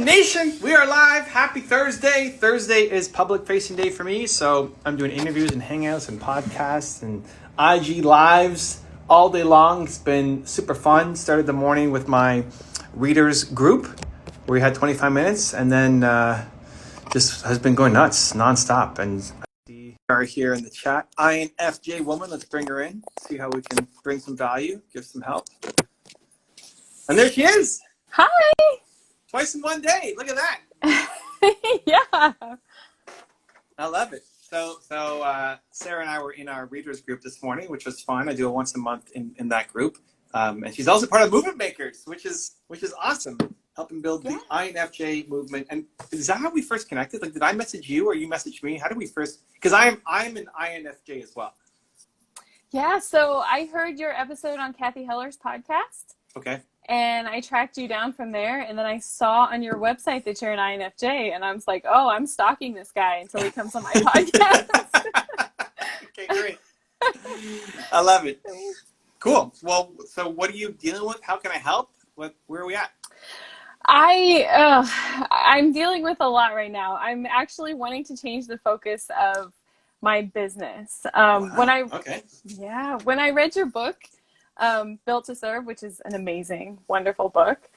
Nation, we are live. Happy Thursday. Thursday is public facing day for me, so I'm doing interviews and hangouts and podcasts and IG lives all day long. It's been super fun. Started the morning with my readers group where we had 25 minutes, and then just has been going nuts nonstop. And we are here in the chat. INFJ woman, let's bring her in, see how we can bring some value, give some help. And there she is. Hi. Twice in one day. Look at that. Yeah. I love it. So Sarah and I were in our readers group this morning, which was fun. I do it once a month in that group. And she's also part of Movement Makers, which is awesome. Helping build the INFJ movement. And is that how we first connected? Like, did I message you or you messaged me? How did we first? Because I'm an INFJ as well. Yeah. So I heard your episode on Kathy Heller's podcast. Okay. And I tracked you down from there. And then I saw on your website that you're an INFJ. And I was like, oh, I'm stalking this guy until he comes on my podcast. Okay, great. I love it. Cool. Well, so what are you dealing with? How can I help? Where are we at? I'm dealing with a lot right now. I'm actually wanting to change the focus of my business. Wow. When I read your book, Built to Serve, which is an amazing, wonderful book,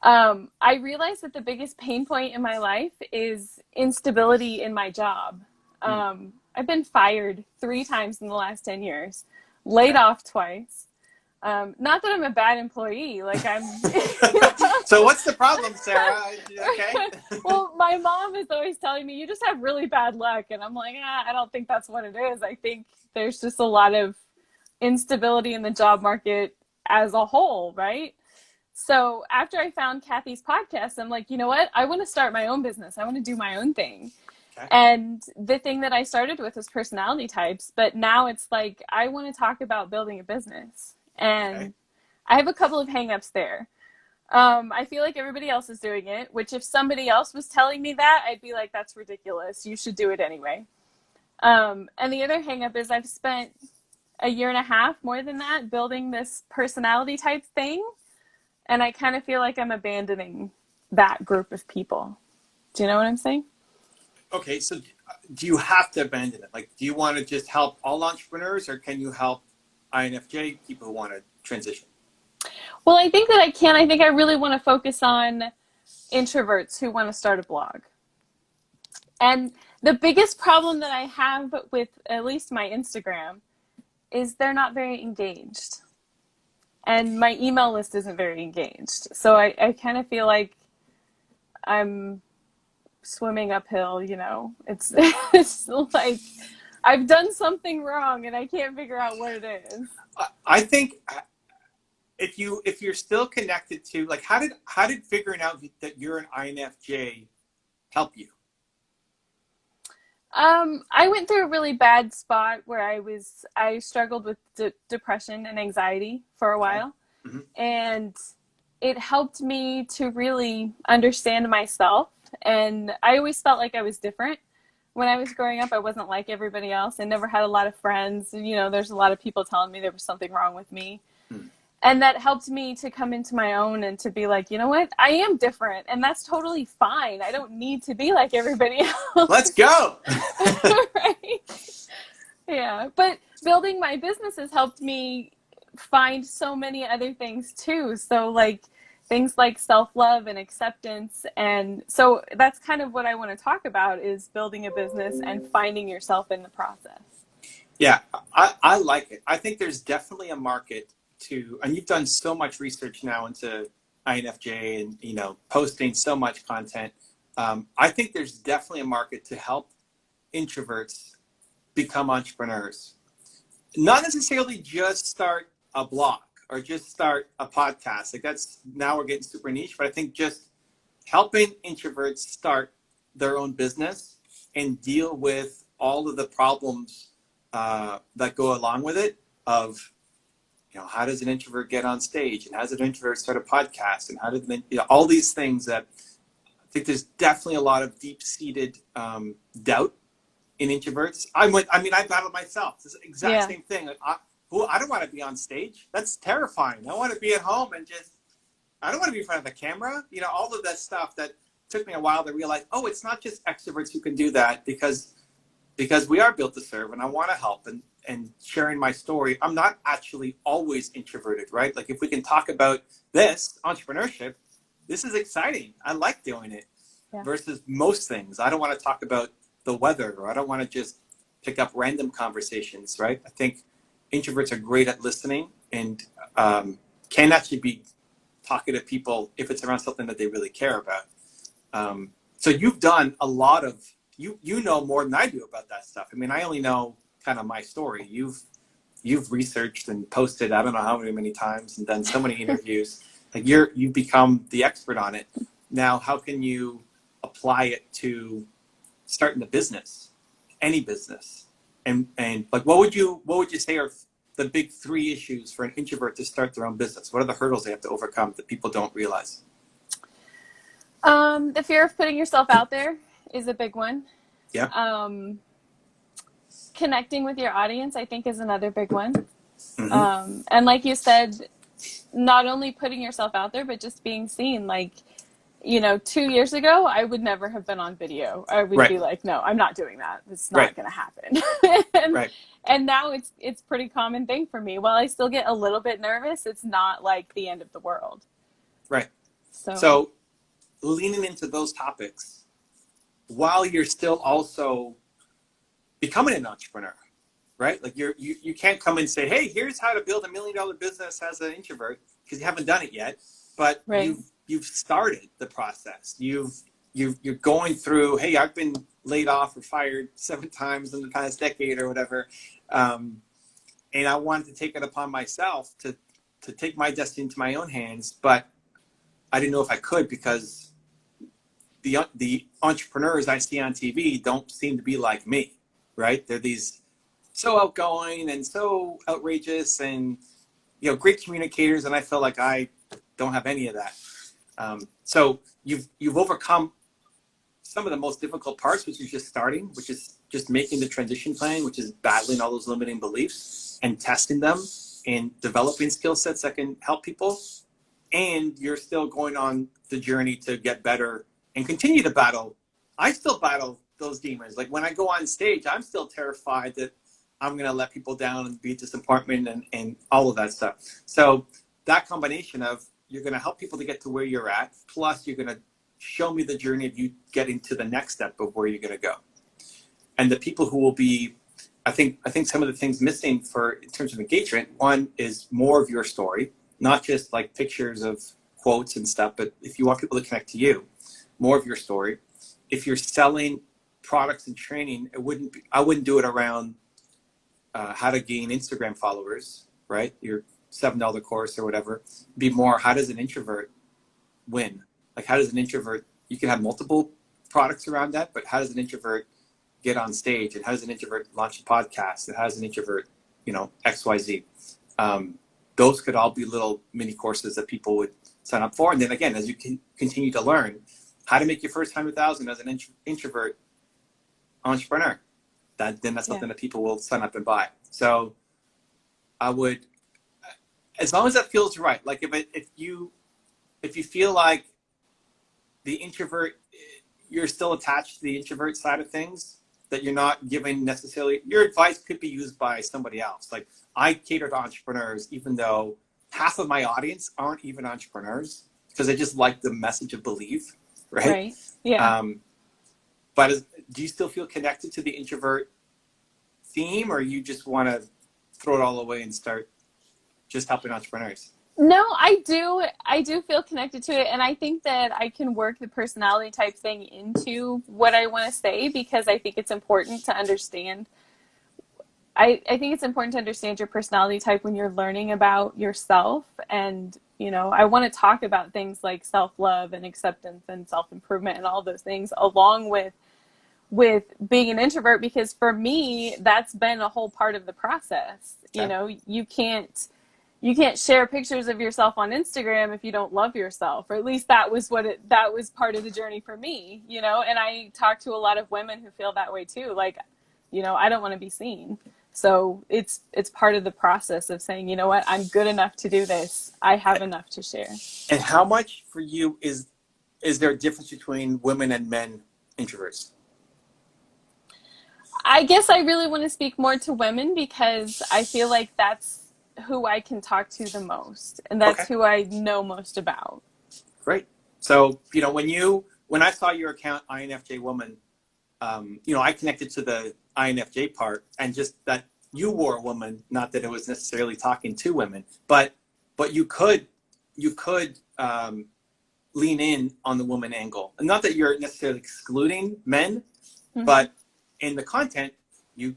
I realized that the biggest pain point in my life is instability in my job. I've been fired 3 times in the last 10 years, laid off twice. Not that I'm a bad employee, like I'm. So what's the problem, Sarah? Okay. Well, my mom is always telling me, you just have really bad luck. And I'm like, I don't think that's what it is. I think there's just a lot of instability in the job market as a whole, right? So after I found Kathy's podcast, I'm like, you know what? I want to start my own business. I want to do my own thing. Okay. And the thing that I started with was personality types, but now it's like, I want to talk about building a business. And I have a couple of hangups there. I feel like everybody else is doing it, which if somebody else was telling me that, I'd be like, that's ridiculous. You should do it anyway. And the other hangup is I've spent a year and a half, more than that, building this personality type thing. And I kind of feel like I'm abandoning that group of people. Do you know what I'm saying? Okay, so do you have to abandon it? Like, do you want to just help all entrepreneurs, or can you help INFJ people who want to transition? Well, I think that I can. I think I really want to focus on introverts who want to start a blog. And the biggest problem that I have with at least my Instagram is they're not very engaged. And my email list isn't very engaged. So I kind of feel like I'm swimming uphill, you know. It's like I've done something wrong and I can't figure out what it is. I think if you're still connected to, like, how did figuring out that you're an INFJ help you? I went through a really bad spot where I struggled with depression and anxiety for a while. Mm-hmm. And it helped me to really understand myself. And I always felt like I was different. When I was growing up, I wasn't like everybody else. I never had a lot of friends. You know, there's a lot of people telling me there was something wrong with me. Mm. And that helped me to come into my own and to be like, you know what? I am different. And that's totally fine. I don't need to be like everybody else. Let's go. Right? Yeah. But building my business has helped me find so many other things too. So like things like self-love and acceptance. And so that's kind of what I want to talk about, is building a business and finding yourself in the process. Yeah, I like it. I think there's definitely a market and you've done so much research now into INFJ and, you know, posting so much content. I think there's definitely a market to help introverts become entrepreneurs. Not necessarily just start a blog or just start a podcast. Like, that's, now we're getting super niche, but I think just helping introverts start their own business and deal with all of the problems that go along with it, of, you know, how does an introvert get on stage, and how does an introvert start a podcast, and how did, you know, all these things that I think there's definitely a lot of deep-seated doubt in introverts. I've got it myself. It's the exact same thing. Like, I don't want to be on stage. That's terrifying. I want to be at home and I don't want to be in front of the camera. You know, all of that stuff that took me a while to realize, oh, it's not just extroverts who can do that, because we are built to serve, and I want to help, and sharing my story. I'm not actually always introverted, right? Like, if we can talk about this entrepreneurship, this is exciting. I like doing it. Yeah. Versus most things. I don't want to talk about the weather, or I don't want to just pick up random conversations, right? I think introverts are great at listening, and can actually be talking to people if it's around something that they really care about. So you've done a lot of, you know more than I do about that stuff. I mean, I only know kind of my story. You've researched and posted, I don't know how many times, and done so many interviews. Like, you've become the expert on it. Now, how can you apply it to starting a business, any business? And like, what would you say are the big 3 issues for an introvert to start their own business? What are the hurdles they have to overcome that people don't realize? The fear of putting yourself out there is a big one. Yeah. Connecting with your audience, I think, is another big one. Mm-hmm. And like you said, not only putting yourself out there, but just being seen. Like, 2 years ago, I would never have been on video. I would be like, no, I'm not doing that. It's not going to happen. And now it's pretty common thing for me. While I still get a little bit nervous, it's not like the end of the world. Right. So leaning into those topics while you're still also becoming an entrepreneur, right? Like, you can't come and say, hey, here's how to build $1 million business as an introvert, because you haven't done it yet. But you've started the process. You're going through, hey, I've been laid off or fired 7 times in the past decade or whatever. And I wanted to take it upon myself to take my destiny into my own hands, but I didn't know if I could, because the entrepreneurs I see on TV don't seem to be like me, right? They're these so outgoing and so outrageous and, great communicators, and I feel like I don't have any of that. So you've overcome some of the most difficult parts, which is just starting, which is just making the transition plan, which is battling all those limiting beliefs and testing them and developing skill sets that can help people. And you're still going on the journey to get better and continue to battle. I still battle those demons. Like, when I go on stage, I'm still terrified that I'm going to let people down and be a disappointment and all of that stuff. So that combination of, you're going to help people to get to where you're at, plus you're going to show me the journey of you getting to the next step of where you're going to go. And the people who will be, I think some of the things missing in terms of engagement, one is more of your story, not just like pictures of quotes and stuff, but if you want people to connect to you, more of your story. If you're selling products and training, I wouldn't do it around how to gain Instagram followers, right? Your $7 course or whatever. Be more, how does an introvert win? Like, how does an introvert, you can have multiple products around that, but how does an introvert get on stage? And how does an introvert launch a podcast? And how does an introvert, XYZ? Those could all be little mini courses that people would sign up for. And then again, as you can continue to learn how to make your first 100,000 as an introvert entrepreneur, that's something that people will sign up and buy. So I would, as long as that feels right, like if you feel like the introvert, you're still attached to the introvert side of things, that you're not giving necessarily, your advice could be used by somebody else. Like, I cater to entrepreneurs, even though half of my audience aren't even entrepreneurs, because they just like the message of belief, right? Yeah. But do you still feel connected to the introvert theme, or you just want to throw it all away and start just helping entrepreneurs? No, I do feel connected to it, and I think that I can work the personality type thing into what I want to say, because I think it's important to understand. I think it's important to understand your personality type when you're learning about yourself. And, I want to talk about things like self-love and acceptance and self-improvement and all those things, along with being an introvert, because for me, that's been a whole part of the process. Okay. You can't share pictures of yourself on Instagram if you don't love yourself, or at least that was part of the journey for me, and I talk to a lot of women who feel that way too. Like, I don't want to be seen. So it's part of the process of saying, you know what, I'm good enough to do this. I have enough to share. And how much for you is is there a difference between women and men introverts? I guess I really want to speak more to women because I feel like that's who I can talk to the most, and Okay, that's who I know most about. great. So, when I saw your account, INFJ Woman, I connected to the INFJ part, and just that you were a woman, not that it was necessarily talking to women, but you could lean in on the woman angle. And not that you're necessarily excluding men, Mm-hmm. but in the content, you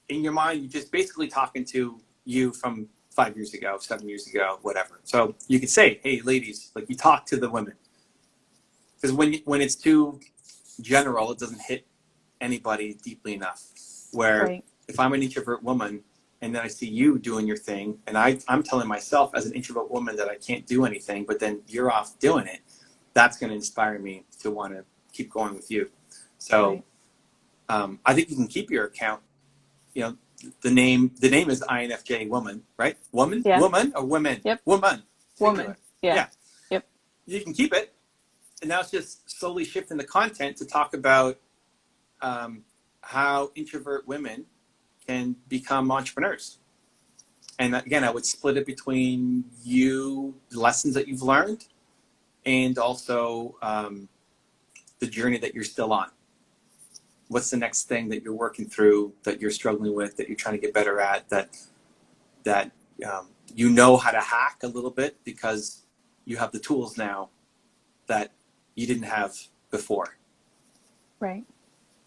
in your mind, you're just basically talking to you from 5 years ago, 7 years ago, whatever. So you could say, hey, ladies, like you talk to the women. Because when it's too general, it doesn't hit anybody deeply enough. Where Right. if I'm an introvert woman and then I see you doing your thing, and I'm telling myself as an introvert woman that I can't do anything, but then you're off doing it, that's going to inspire me to want to keep going with you. So Right. I think you can keep your account. The name is INFJ Woman, right? Woman, Yeah. woman, or women? Yep. Woman. Singular. Woman. Yeah. Yep. You can keep it, and now it's just slowly shifting the content to talk about how introvert women can become entrepreneurs. And again, I would split it between the lessons that you've learned, and also the journey that you're still on. What's the next thing that you're working through, that you're struggling with, that you're trying to get better at, that you know how to hack a little bit because you have the tools now that you didn't have before. Right.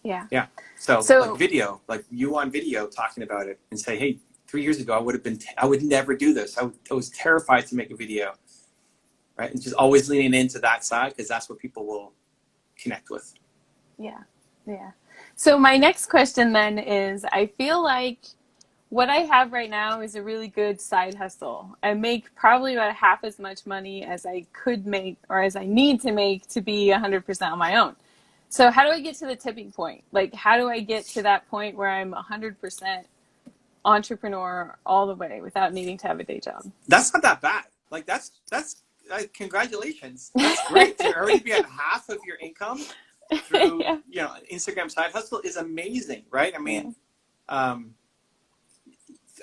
Yeah. Yeah. So So- video, like you on video talking about it and say, hey, 3 years ago, I would never do this. I was terrified to make a video, right? And just always leaning into that side because that's what people will connect with. Yeah. Yeah. So my next question then is, I feel like what I have right now is a really good side hustle. I make probably about half as much money as I could make or as I need to make to be 100% on my own. So how do I get to the tipping point? Like, how do I get to that point where I'm 100% entrepreneur all the way without needing to have a day job? That's not that bad. Like that's congratulations. That's great to already be at half of your income through Yeah. Instagram side hustle is amazing, right? I mean,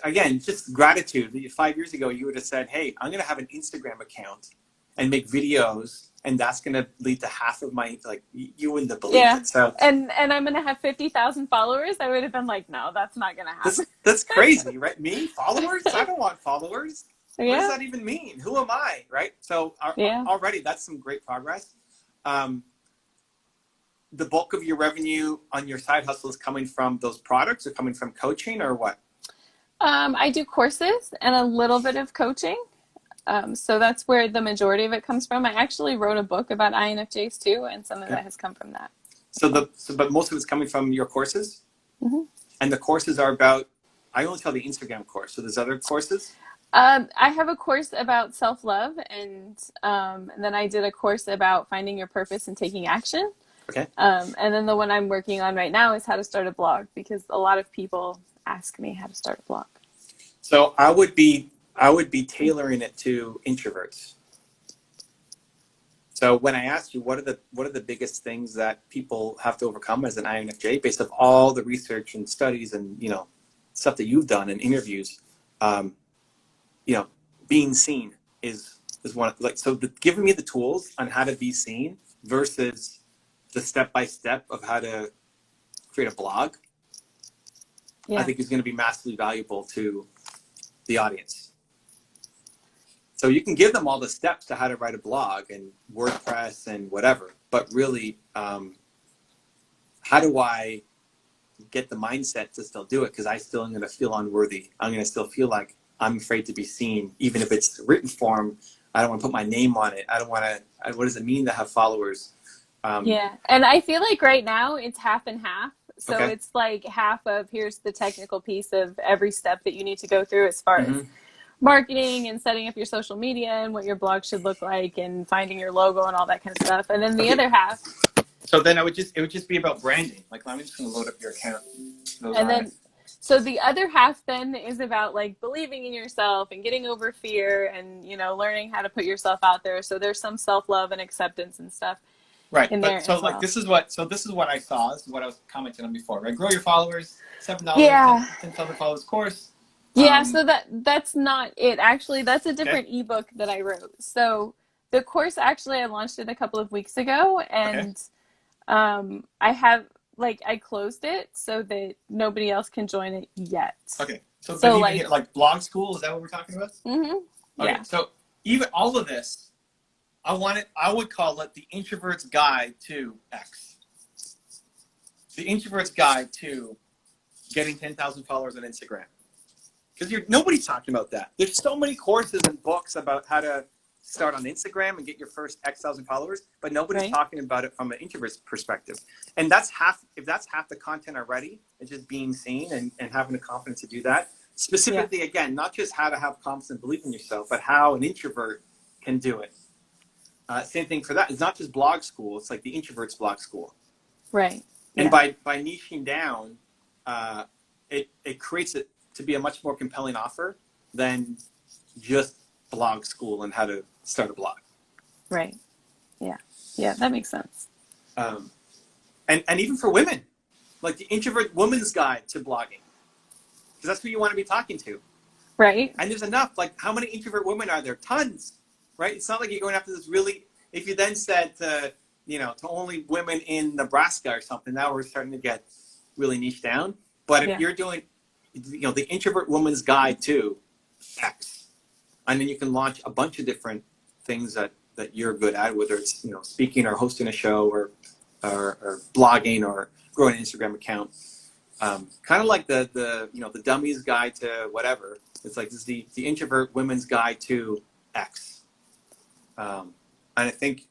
again, just gratitude. 5 years ago, you would have said, hey, I'm going to have an Instagram account and make videos, and that's going to lead to half of my, like, you wouldn't have believed it. So, and I'm going to have 50,000 followers. I would have been like, no, that's not going to happen. that's crazy, right? Me? Followers? I don't want followers. Yeah. What does that even mean? Who am I, right? So already that's some great progress. The bulk of your revenue on your side hustle is coming from those products or coming from coaching or what? I do courses and a little bit of coaching. So that's where the majority of it comes from. I actually wrote a book about INFJs too, and some of that has come from that. But most of it's coming from your courses? Mm-hmm. And the courses are about, I only tell the Instagram course, so there's other courses? I have a course about self-love, and then I did a course about finding your purpose and taking action. Okay. And then the one I'm working on right now is how to start a blog, because a lot of people ask me how to start a blog. So I would be tailoring it to introverts. So when I asked you what are the biggest things that people have to overcome as an INFJ, based on all the research and studies and stuff that you've done in interviews, being seen is one. Like, so giving me the tools on how to be seen versus the step-by-step of how to create a blog, I think is going to be massively valuable to the audience. So you can give them all the steps to how to write a blog and WordPress and whatever, but really, how do I get the mindset to still do it? Because I still am going to feel unworthy. I'm going to still feel like I'm afraid to be seen, even if it's written form. I don't want to put my name on it. I don't want to. What does it mean to have followers? And I feel like right now it's half and half. So Okay. it's like half of here's the technical piece of every step that you need to go through as far as marketing and setting up your social media and what your blog should look like and finding your logo and all that kind of stuff. And then the other half. So then it would just be about branding. Like, I'm just going to load up your account. So the other half then is about like believing in yourself and getting over fear and, you know, learning how to put yourself out there. So there's some self-love and acceptance and stuff Right. in But there so as like well. this is what I saw. This is what I was commenting on before, right? Grow your followers, $7, Yeah. 10,000 followers course. Yeah, so that's not it. Actually, that's a Okay. different ebook that I wrote. So the course actually I launched it a couple of weeks ago, Okay. and I have like I closed it so that nobody else can join it yet. Okay. So but So even like here, like blog school, is that what we're talking about? Okay. yeah. So even all of this, I would call it the introvert's guide to X. The introvert's guide to getting 10,000 followers on Instagram. Because nobody's talking about that. There's so many courses and books about how to start on Instagram and get your first X thousand followers, but nobody's Right. talking about it from an introvert's perspective. And that's if that's half the content already, it's just being seen and having the confidence to do that. Specifically, again, not just how to have confidence and believe in yourself, but how an introvert can do it. Same thing for that. It's not just blog school. It's like the introvert's blog school. Right. And Yeah. by niching down, it creates it to be a much more compelling offer than just blog school and how to start a blog. Right. Yeah. Yeah, that makes sense. And even for women, like the introvert woman's guide to blogging, because that's who you want to be talking to. Right. And there's enough. Like, how many introvert women are there? Tons, right? It's not like you're going after this really. If you then said to only women in Nebraska or something, now we're starting to get really niche down. But if you're doing, the introvert woman's guide to X, and then you can launch a bunch of different things that you're good at, whether it's speaking or hosting a show or blogging or growing an Instagram account. Kind of like the dummy's guide to whatever. It's like this is the introvert women's guide to X. And I think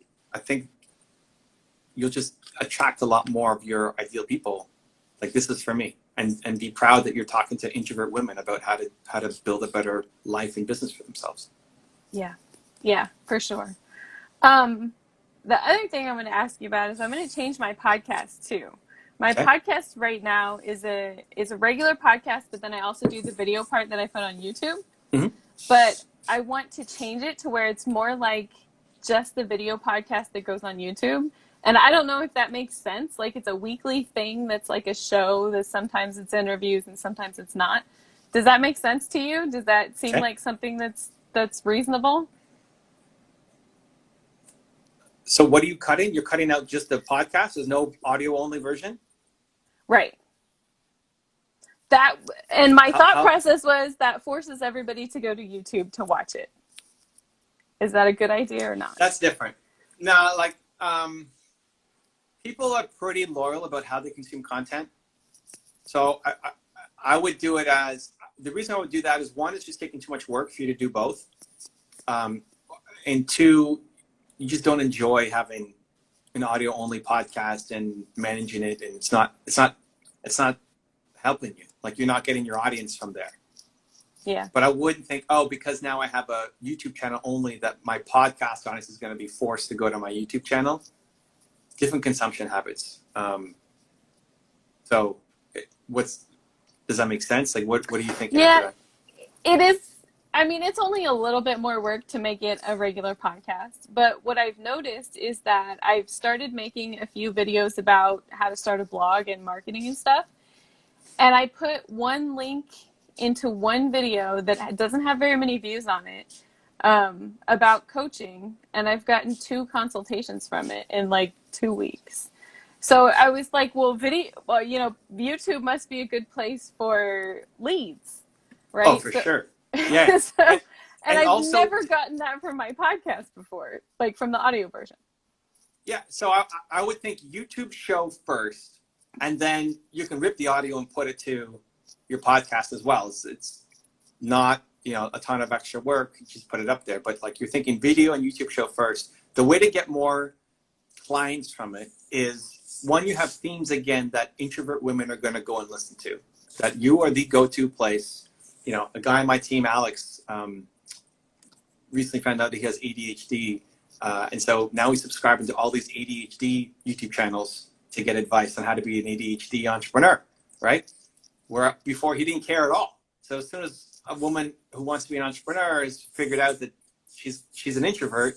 you'll just attract a lot more of your ideal people. Like, this is for me, and be proud that you're talking to introvert women about how to build a better life and business for themselves. Yeah, for sure. The other thing I'm going to ask you about is I'm going to change my podcast too. My podcast right now is a regular podcast, but then I also do the video part that I put on YouTube. Mm-hmm. But I want to change it to where it's more like just the video podcast that goes on YouTube. And I don't know if that makes sense. Like, it's a weekly thing that's like a show that sometimes it's interviews and sometimes it's not. Does that make sense to you? Does that seem like something that's reasonable? So what are you cutting? You're cutting out just the podcast? There's no audio only version? Right. And my thought process was that forces everybody to go to YouTube to watch it. Is that a good idea or not? That's different. No, like, people are pretty loyal about how they consume content. So I would do it as, the reason I would do that is, one, it's just taking too much work for you to do both. And two, you just don't enjoy having an audio only podcast and managing it, and it's not helping you. Like, you're not getting your audience from there. Yeah. But I wouldn't think, because now I have a YouTube channel only, that my podcast audience is going to be forced to go to my YouTube channel. Different consumption habits. So does that make sense? Like, what do you think? Yeah, it is. I mean, it's only a little bit more work to make it a regular podcast. But what I've noticed is that I've started making a few videos about how to start a blog and marketing and stuff. And I put one link into one video that doesn't have very many views on it, about coaching. And I've gotten 2 consultations from it in like 2 weeks. So I was like, YouTube must be a good place for leads, right? Oh, for sure. Yeah. And I've also never gotten that from my podcast before, like from the audio version. Yeah. So I would think YouTube show first, and then you can rip the audio and put it to your podcast as well. It's not, a ton of extra work. You just put it up there. But like, you're thinking video and YouTube show first. The way to get more clients from it is, one, you have themes again that introvert women are going to go and listen to. That you are the go-to place. A guy on my team, Alex, recently found out that he has ADHD. And so now he's subscribing to all these ADHD YouTube channels to get advice on how to be an ADHD entrepreneur, right? where before he didn't care at all. So as soon as a woman who wants to be an entrepreneur has figured out that she's an introvert,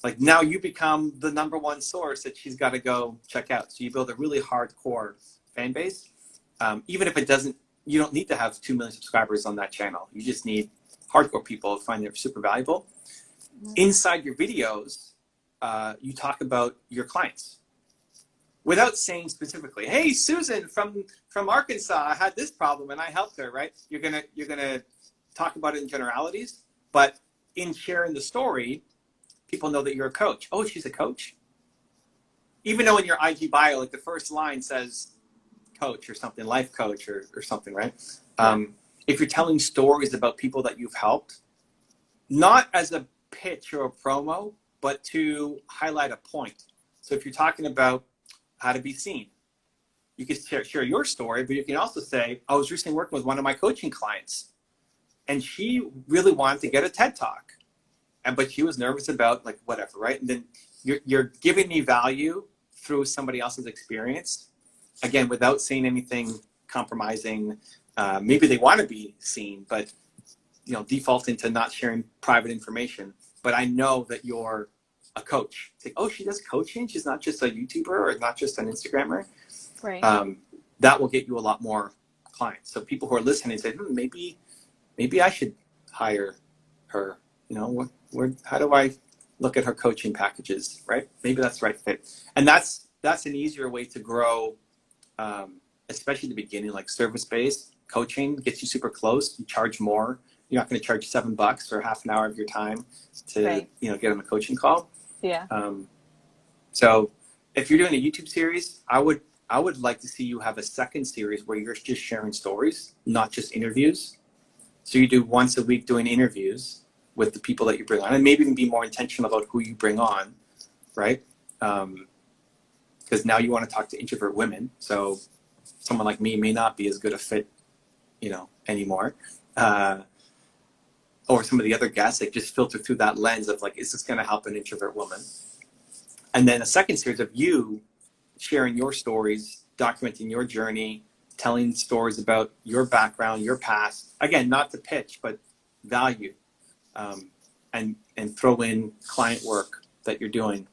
like now you become the number one source that she's got to go check out. So you build a really hardcore fan base. Even if you don't need to have 2 million subscribers on that channel. You just need hardcore people who find it super valuable. Inside your videos, you talk about your clients without saying specifically, "Hey, Susan from Arkansas, I had this problem and I helped her." Right? You're gonna talk about it in generalities, but in sharing the story, people know that you're a coach. Oh, she's a coach. Even though in your IG bio, like the first line says coach or something, life coach or something, right? If you're telling stories about people that you've helped, not as a pitch or a promo, but to highlight a point. So if you're talking about how to be seen, you can share your story, but you can also say, I was recently working with one of my coaching clients and she really wanted to get a TED Talk, but she was nervous about like whatever, right? And then you're giving me value through somebody else's experience, again, without saying anything compromising. Maybe they want to be seen, but default into not sharing private information. But I know that you're a coach. It's like, oh, she does coaching. She's not just a YouTuber or not just an Instagrammer. Right. That will get you a lot more clients. So people who are listening say, maybe I should hire her. How do I look at her coaching packages, right? Maybe that's the right fit. And that's an easier way to grow, especially at the beginning, like service-based coaching gets you super close. You charge more. You're not going to charge $7 for half an hour of your time to, get on a coaching call. Yeah. So if you're doing a YouTube series, I would like to see you have a second series where you're just sharing stories, not just interviews. So you do once a week doing interviews with the people that you bring on, and maybe even be more intentional about who you bring on, right? Because now you want to talk to introvert women. So someone like me may not be as good a fit, anymore. Or some of the other guests, like just filter through that lens of like, is this going to help an introvert woman? And then a second series of you sharing your stories, documenting your journey, telling stories about your background, your past. Again, not to pitch, but value. And throw in client work that you're doing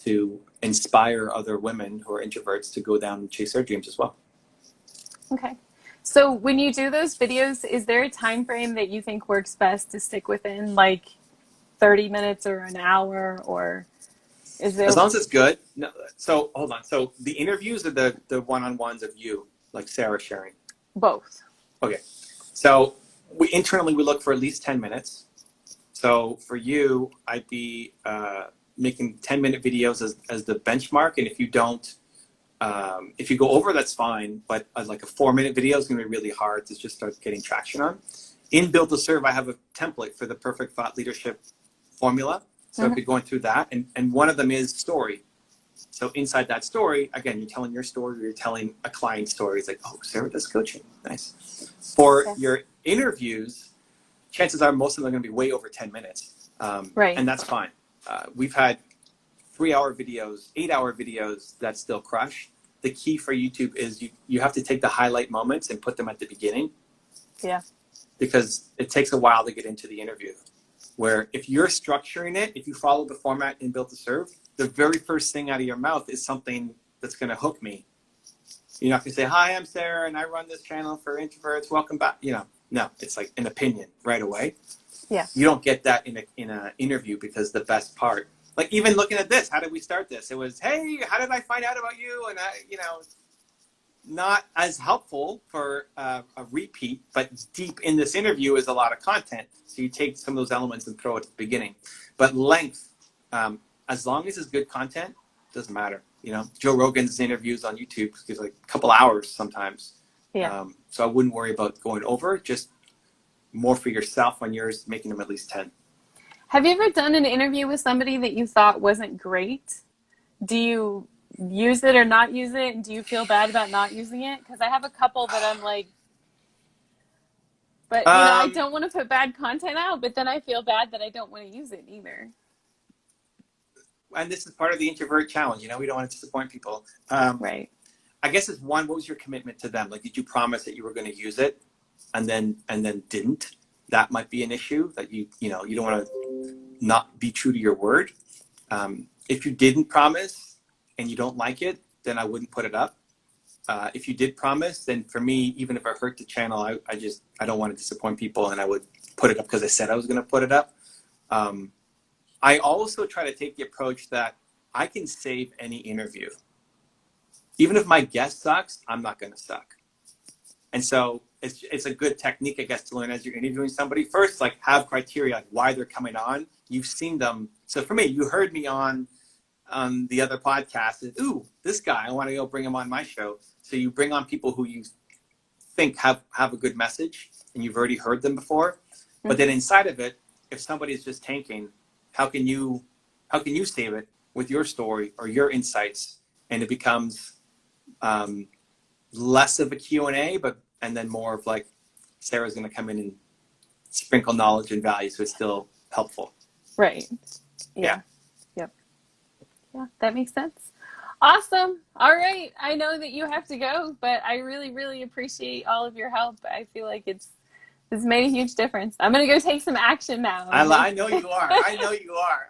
to inspire other women who are introverts to go down and chase their dreams as well. Okay. So when you do those videos, is there a time frame that you think works best to stick within, like 30 minutes or an hour, or is there? As long as it's good. No, so hold on. So the interviews are the one-on-ones of you, like Sarah sharing? Both. Okay. So we look for at least 10 minutes. So for you, I'd be making 10-minute videos as the benchmark. And if you don't, if you go over, that's fine. But like a 4-minute video is going to be really hard to just start getting traction on. In Build to Serve, I have a template for the perfect thought leadership formula. So I'll be going through that. And one of them is story. So inside that story, again, you're telling your story, or you're telling a client story. It's like, oh, Sarah does coaching. Nice. For your interviews, chances are most of them are going to be way over 10 minutes. Right. And that's fine. We've had 3-hour videos, 8-hour videos that still crush. The key for YouTube is you have to take the highlight moments and put them at the beginning. Yeah. Because it takes a while to get into the interview. Where if you're structuring it, if you follow the format in Build to Serve, the very first thing out of your mouth is something that's going to hook me. You're not going to say, hi, I'm Sarah, and I run this channel for introverts. Welcome back. No, it's like an opinion right away. Yeah. You don't get that in an interview, because the best part, like even looking at this, how did we start this? It was, hey, how did I find out about you? And not as helpful for a repeat, but deep in this interview is a lot of content. So you take some of those elements and throw it at the beginning. But length, as long as it's good content, doesn't matter. Joe Rogan's interviews on YouTube is like a couple hours sometimes. Yeah. So I wouldn't worry about going over, just more for yourself on yours, making them at least 10. Have you ever done an interview with somebody that you thought wasn't great? Do you use it or not use it? And do you feel bad about not using it? Because I have a couple that I'm like, but I don't want to put bad content out, but then I feel bad that I don't want to use it either. And this is part of the introvert challenge. We don't want to disappoint people. Right. I guess it's one, what was your commitment to them? Like, did you promise that you were going to use it and then didn't? That might be an issue that you don't want to not be true to your word. If you didn't promise and you don't like it, then I wouldn't put it up. If you did promise, then for me, even if I hurt the channel, I don't want to disappoint people, and I would put it up because I said I was going to put it up. I also try to take the approach that I can save any interview. Even if my guest sucks, I'm not going to suck. And so it's a good technique, I guess, to learn as you're interviewing somebody. First, like, have criteria, like why they're coming on. You've seen them. So for me, you heard me on the other podcast. And, ooh, this guy, I want to go bring him on my show. So you bring on people who you think have a good message, and you've already heard them before. Mm-hmm. But then inside of it, if somebody's just tanking, how can you save it with your story or your insights, and it becomes less of a Q&A, and then more of like, Sarah's going to come in and sprinkle knowledge and value, so it's still helpful. Right. Yeah. Yep. Yeah, that makes sense. Awesome. All right. I know that you have to go, but I really, really appreciate all of your help. I feel like it's made a huge difference. I'm going to go take some action now. I know you are. I know you are.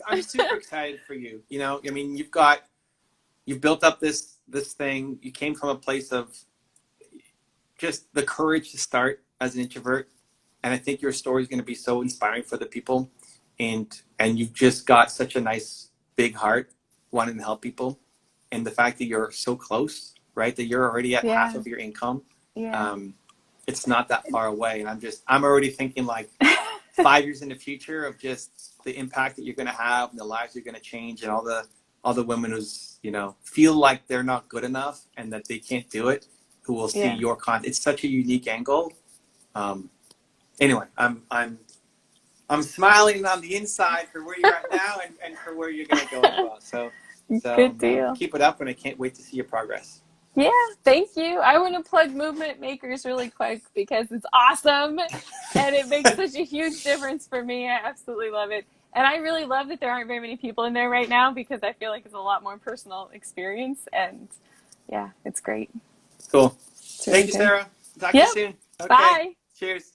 I'm super excited for you. You know, I mean, you've built up this thing. You came from a place of just the courage to start as an introvert. And I think your story is going to be so inspiring for the people. And you've just got such a nice big heart wanting to help people. And the fact that you're so close, right? That you're already at half of your income. Yeah. It's not that far away. And I'm already thinking like 5 years in the future of just the impact that you're going to have and the lives you're going to change, and all the women who's, feel like they're not good enough and that they can't do it, who will see your content. It's such a unique angle. Anyway, I'm smiling on the inside for where you're at now and for where you're going to go as well. So good deal. Keep it up, and I can't wait to see your progress. Yeah, thank you. I want to plug Movement Makers really quick because it's awesome and it makes such a huge difference for me. I absolutely love it. And I really love that there aren't very many people in there right now, because I feel like it's a lot more personal experience, and yeah, it's great. Cool. Thank you, Sarah. Talk to you soon. Okay. Bye. Cheers.